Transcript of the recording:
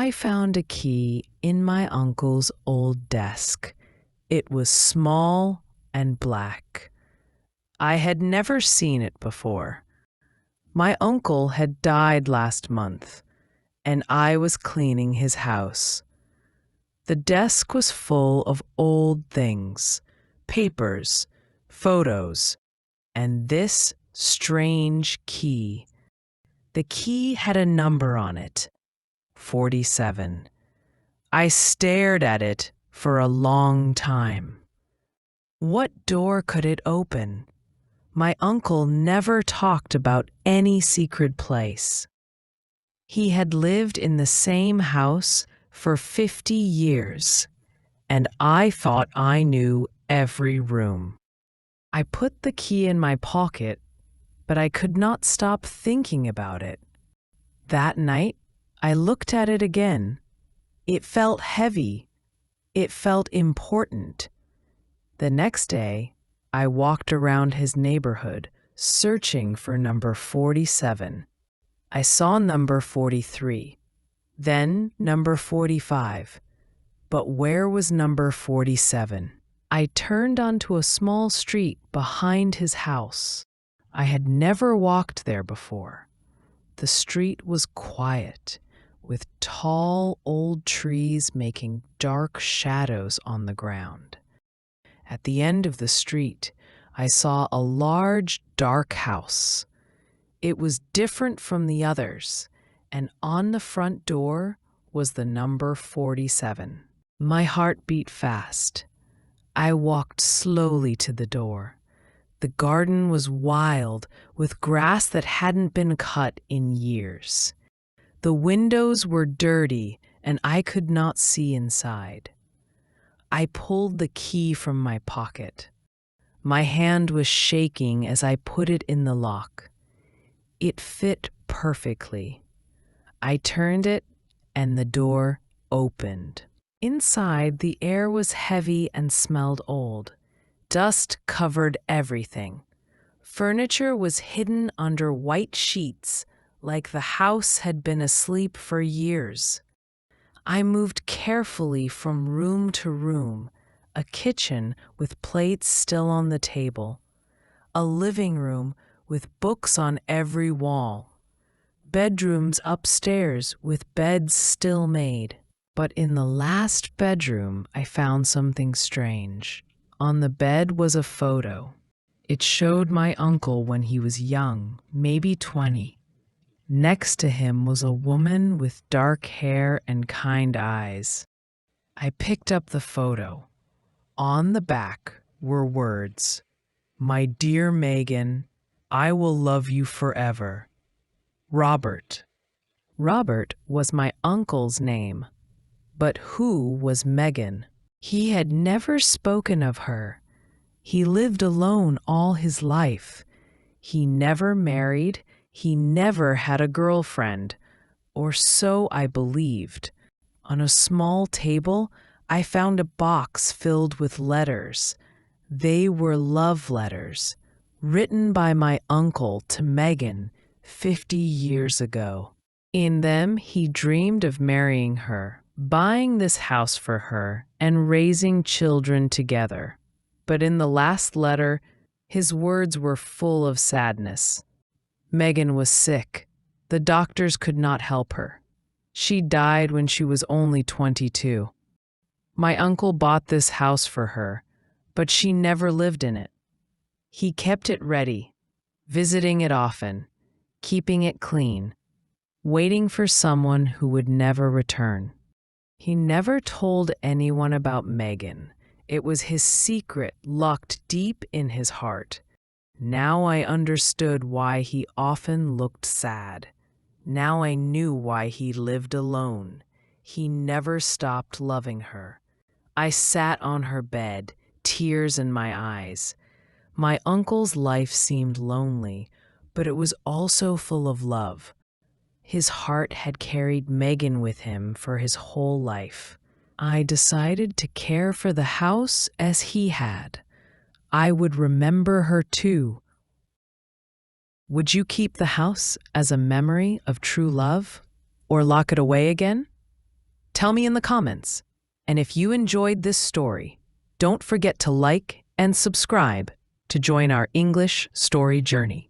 I found a key in my uncle's old desk. It was small and black. I had never seen it before. My uncle had died last month, and I was cleaning his house. The desk was full of old things, papers, photos, and this strange key. The key had a number on it, 47. I stared at it for a long time. What door could it open? My uncle never talked about any secret place. He had lived in the same house for 50 years, and I thought I knew every room. I put the key in my pocket, but I could not stop thinking about it. That night, I looked at it again. It felt heavy. It felt important. The next day, I walked around his neighborhood, searching for number 47. I saw number 43, then number 45. But where was number 47? I turned onto a small street behind his house. I had never walked there before. The street was quiet, with tall old trees making dark shadows on the ground. At the end of the street, I saw a large, dark house. It was different from the others, and on the front door was the number 47. My heart beat fast. I walked slowly to the door. The garden was wild, with grass that hadn't been cut in years. The windows were dirty, and I could not see inside. I pulled the key from my pocket. My hand was shaking as I put it in the lock. It fit perfectly. I turned it, and the door opened. Inside, the air was heavy and smelled old. Dust covered everything. Furniture was hidden under white sheets, like the house had been asleep for years. I moved carefully from room to room, a kitchen with plates still on the table, a living room with books on every wall, bedrooms upstairs with beds still made. But in the last bedroom, I found something strange. On the bed was a photo. It showed my uncle when he was young, maybe 20. Next to him was a woman with dark hair and kind eyes. I picked up the photo. On the back were words, "My dear Megan, I will love you forever. Robert." Robert was my uncle's name. But who was Megan? He had never spoken of her. He lived alone all his life. He never married. He never had a girlfriend, or so I believed. On a small table, I found a box filled with letters. They were love letters, written by my uncle to Megan 50 years ago. In them, he dreamed of marrying her, buying this house for her, and raising children together. But in the last letter, his words were full of sadness. Megan was sick. The doctors could not help her. She died when she was only 22. My uncle bought this house for her, but she never lived in it. He kept it ready, visiting it often, keeping it clean, waiting for someone who would never return. He never told anyone about Megan. It was his secret locked deep in his heart. Now I understood why he often looked sad. Now I knew why he lived alone. He never stopped loving her. I sat on her bed, tears in my eyes. My uncle's life seemed lonely, but it was also full of love. His heart had carried Megan with him for his whole life. I decided to care for the house as he had. I would remember her too. Would you keep the house as a memory of true love, or lock it away again? Tell me in the comments. And if you enjoyed this story, don't forget to like and subscribe to join our English story journey.